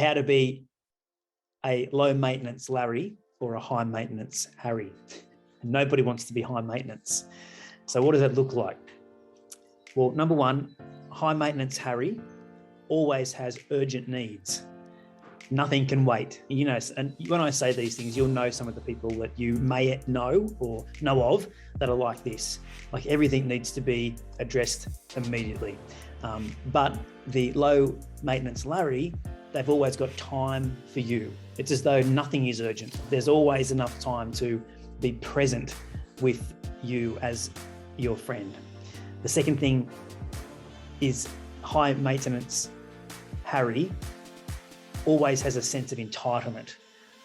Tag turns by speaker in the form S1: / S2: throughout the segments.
S1: how to be a low maintenance Larry or a high maintenance Harry. And nobody wants to be high maintenance. So what does that look like? Well, number one, high maintenance Harry always has urgent needs. Nothing can wait. You know, and when I say these things, you'll know some of the people that you may know or know of that are like this. Like everything needs to be addressed immediately. But the low maintenance Larry, they've always got time for you. It's as though nothing is urgent. There's always enough time to be present with you as your friend. The second thing is high maintenance Harry always has a sense of entitlement,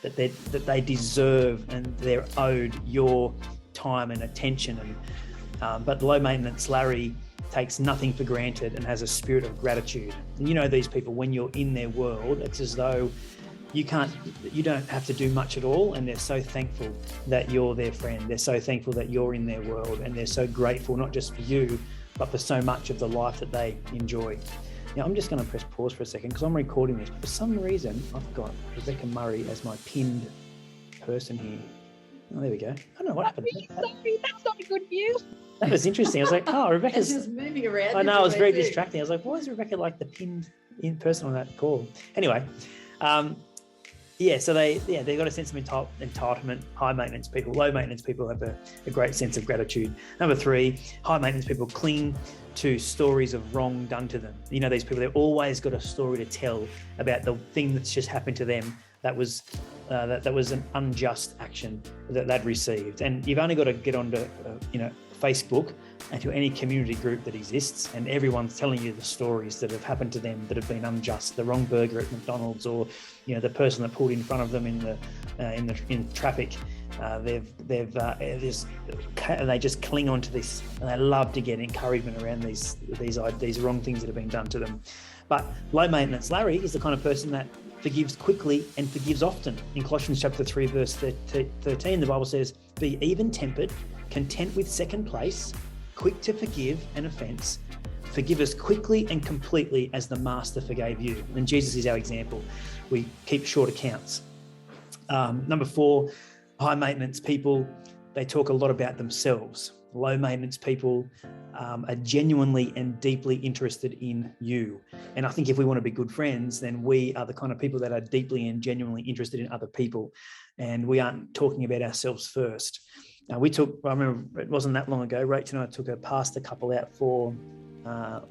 S1: that they deserve and they're owed your time and attention. But low maintenance Larry takes nothing for granted and has a spirit of gratitude. And you know these people, when you're in their world, it's as though you don't have to do much at all, and they're so thankful that you're their friend. They're so thankful that you're in their world, and they're so grateful not just for you, but for so much of the life that they enjoy. Now, I'm just going to press pause for a second because I'm recording this. For some reason, I've got Rebecca Murray as my pinned person here. Oh, there we go. I don't know what happened.
S2: Sorry, that's not good news.
S1: That was interesting. I was like, oh, Rebecca's
S2: just moving around.
S1: I know, it was very distracting. I was like, why is Rebecca like the pinned in person on that call? Anyway, so they've got a sense of entitlement. High maintenance people, low maintenance people have a great sense of gratitude. Number three, high maintenance people cling to stories of wrong done to them. You know, these people, they've always got a story to tell about the thing that's just happened to them that was an unjust action that they'd received. And you've only got to get onto Facebook and to any community group that exists, and everyone's telling you the stories that have happened to them that have been unjust. The wrong burger at McDonald's, or the person that pulled in front of them in traffic. They just cling on to this, and they love to get encouragement around these wrong things that have been done to them. But low maintenance Larry is the kind of person that forgives quickly and forgives often. In Colossians chapter 3, verse 13, the Bible says, "Be even-tempered, content with second place, quick to forgive an offense. Forgive us quickly and completely as the Master forgave you." And Jesus is our example. We keep short accounts. Number four, high maintenance people, they talk a lot about themselves. Low maintenance people are genuinely and deeply interested in you. And I think if we want to be good friends, then we are the kind of people that are deeply and genuinely interested in other people. And we aren't talking about ourselves first. I remember it wasn't that long ago, Rachel and I took a pastor couple out for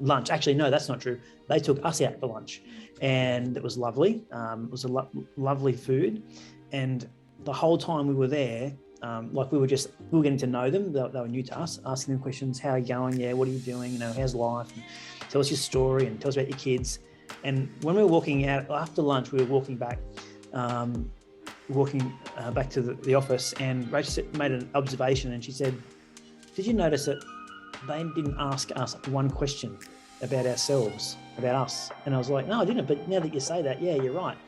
S1: lunch. Actually, no, that's not true. They took us out for lunch, and it was lovely. It was a lovely food. And the whole time we were there, we were getting to know them. They were new to us, asking them questions. How are you going? Yeah, what are you doing? How's life? And tell us your story and tell us about your kids. And when we were walking out after lunch, we were walking back to the office, and Rachel made an observation, and she said, "Did you notice that they didn't ask us one question about ourselves, about us?" And I was like, "No, I didn't. But now that you say that, yeah, you're right.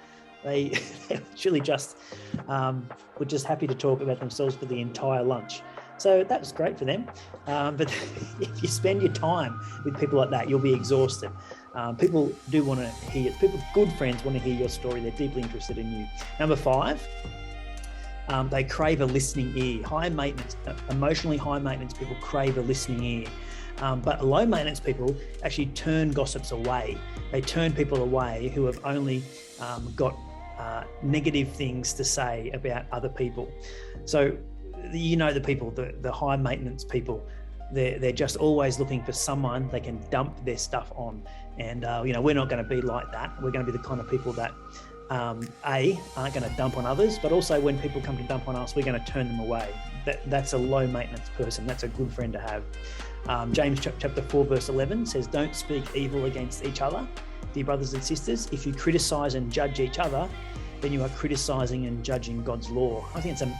S1: They literally just were just happy to talk about themselves for the entire lunch." So that was great for them. But if you spend your time with people like that, you'll be exhausted. People do want to hear, good friends want to hear your story. They're deeply interested in you. Number five, they crave a listening ear. Emotionally high maintenance people crave a listening ear. But low maintenance people actually turn gossips away. They turn people away who have only got negative things to say about other people. So the people, the high maintenance people, they're just always looking for someone they can dump their stuff on. And we're not going to be like that. We're going to be the kind of people that aren't going to dump on others, but also when people come to dump on us, we're going to turn them away. That's a low maintenance person. That's a good friend to have. James chapter 4 verse 11 says, "Don't speak evil against each other, dear brothers and sisters. If you criticize and judge each other, then you are criticizing and judging God's law." I think it's a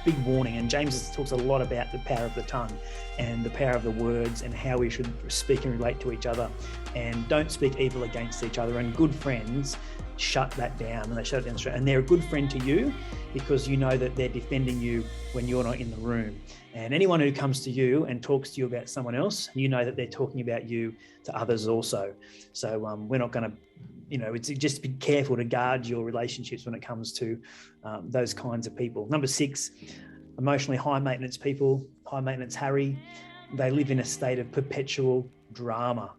S1: big warning, and James talks a lot about the power of the tongue and the power of the words and how we should speak and relate to each other, and don't speak evil against each other. And good friends shut that down, and they shut it down straight. And they're a good friend to you because you know that they're defending you when you're not in the room. And anyone who comes to you and talks to you about someone else, you know that they're talking about you to others also. So we're not going to, it's just be careful to guard your relationships when it comes to those kinds of people. Number 6, emotionally high maintenance people, high maintenance Harry. They live in a state of perpetual drama.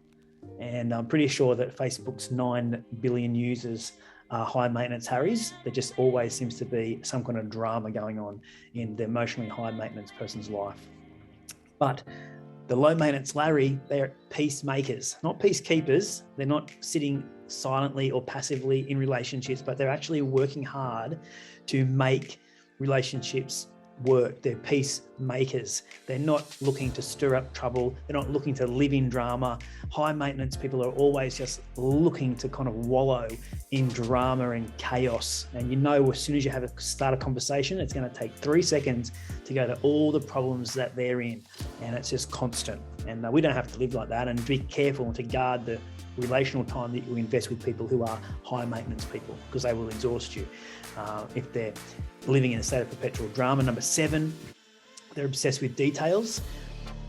S1: And I'm pretty sure that Facebook's 9 billion users are high maintenance Harrys. There just always seems to be some kind of drama going on in the emotionally high maintenance person's life. But the low maintenance Larry, they're peacemakers, not peacekeepers. They're not sitting silently or passively in relationships, but they're actually working hard to make relationships work. They're peacemakers. They're not looking to stir up trouble. They're not looking to live in drama. High maintenance people are always just looking to kind of wallow in drama and chaos. And as soon as you start a conversation, it's going to take 3 seconds to go to all the problems that they're in. And it's just constant. And we don't have to live like that, and be careful to guard the relational time that you invest with people who are high maintenance people, because they will exhaust you if they're living in a state of perpetual drama. Number 7, they're obsessed with details.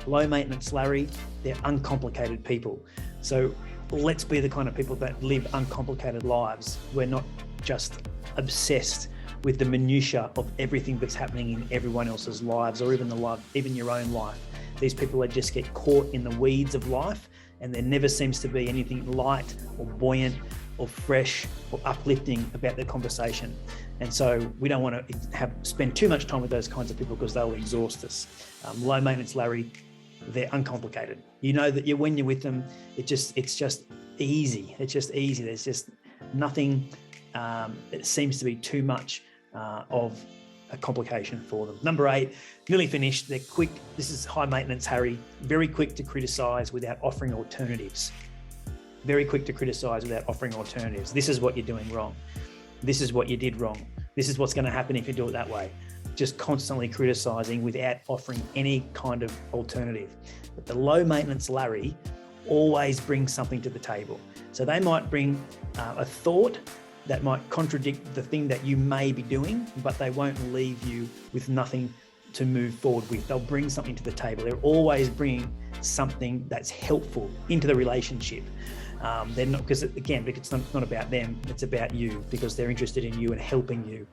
S1: Low maintenance Larry, they're uncomplicated people. So let's be the kind of people that live uncomplicated lives. We're not just obsessed with the minutiae of everything that's happening in everyone else's lives, or even your own life. These people just get caught in the weeds of life, and there never seems to be anything light or buoyant or fresh or uplifting about their conversation. And so we don't want to spend too much time with those kinds of people because they'll exhaust us. Low maintenance Larry, they're uncomplicated. You know that when you're with them, it's just easy. It's just easy. There's just nothing that seems to be too much of a complication for them. Number 8, nearly finished. They're quick. This is high maintenance Harry, very quick to criticize without offering alternatives. Very quick to criticize without offering alternatives. This is what you're doing wrong. This is what you did wrong. This is what's going to happen if you do it that way. Just constantly criticizing without offering any kind of alternative. But the low maintenance Larry always brings something to the table. So they might bring a thought that might contradict the thing that you may be doing, but they won't leave you with nothing to move forward with. They'll bring something to the table. They're always bringing something that's helpful into the relationship. They're not, because it's not about them, it's about you, because they're interested in you and helping you.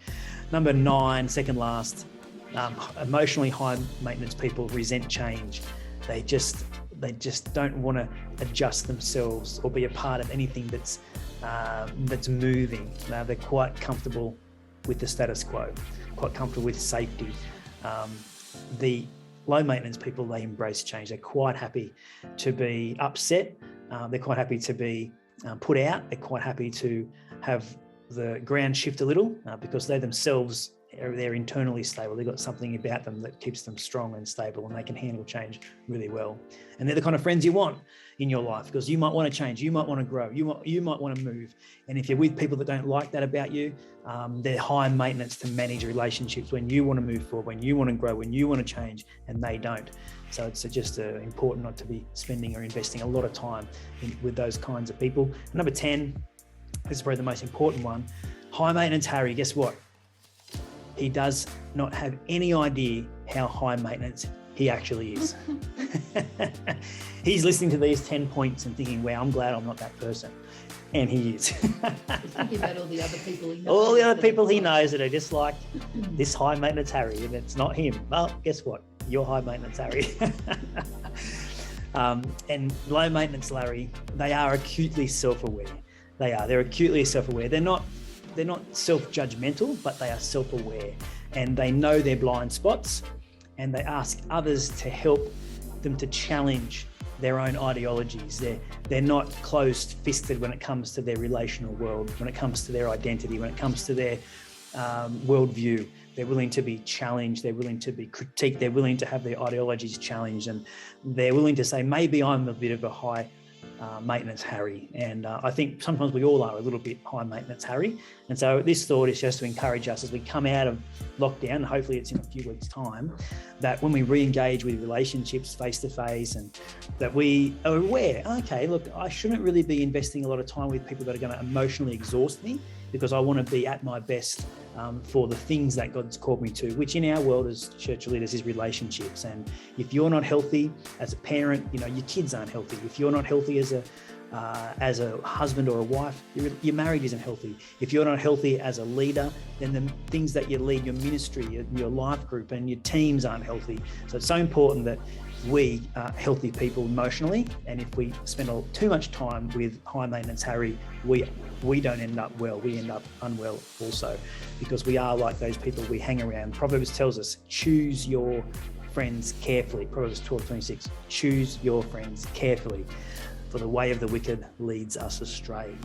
S1: Number 9, second last, emotionally high maintenance people resent change. They just don't want to adjust themselves or be a part of anything that's moving. They're quite comfortable with the status quo, quite comfortable with safety. The low maintenance people, they embrace change. They're quite happy to be upset. They're quite happy to be put out. They're quite happy to have the ground shift a little because they themselves, they're internally stable. They've got something about them that keeps them strong and stable, and they can handle change really well. And they're the kind of friends you want in your life, because you might want to change, you might want to grow, you might want to move. And if you're with people that don't like that about you, they're high maintenance to manage relationships when you want to move forward, when you want to grow, when you want to change, and they don't. So it's just important not to be spending or investing a lot of time with those kinds of people. Number 10, this is probably the most important one. High maintenance Harry, guess what? He does not have any idea how high maintenance he actually is. He's listening to these 10 points and thinking, wow, I'm glad I'm not that person. And he is.
S2: He's thinking about all the other people he knows.
S1: All the other people he knows that are just like this high maintenance Harry, and it's not him. Well, guess what? You're high maintenance Harry. And low maintenance Larry, they are acutely self-aware. They're acutely self-aware. They're not self-judgmental, but they are self-aware, and they know their blind spots, and they ask others to help them to challenge their own ideologies. They're not closed-fisted when it comes to their relational world, when it comes to their identity, when it comes to their worldview. They're willing to be challenged. They're willing to be critiqued. They're willing to have their ideologies challenged, and they're willing to say, maybe I'm a bit of a high maintenance Harry. And I think sometimes we all are a little bit high maintenance Harry. And so this thought is just to encourage us as we come out of lockdown, and hopefully it's in a few weeks' time, that when we re-engage with relationships face to face, and that we are aware, okay, look, I shouldn't really be investing a lot of time with people that are going to emotionally exhaust me, because I want to be at my best for the things that God's called me to, which in our world as church leaders is relationships. And if you're not healthy as a parent, your kids aren't healthy. If you're not healthy as a husband or a wife, your marriage isn't healthy. If you're not healthy as a leader, then the things that you lead, your ministry, your life group and your teams aren't healthy. So it's so important that we are healthy people emotionally, and if we spend too much time with high maintenance Harry, we don't end up well, we end up unwell also, because we are like those people we hang around. Proverbs tells us, choose your friends carefully. Proverbs 12:26, choose your friends carefully, for the way of the wicked leads us astray.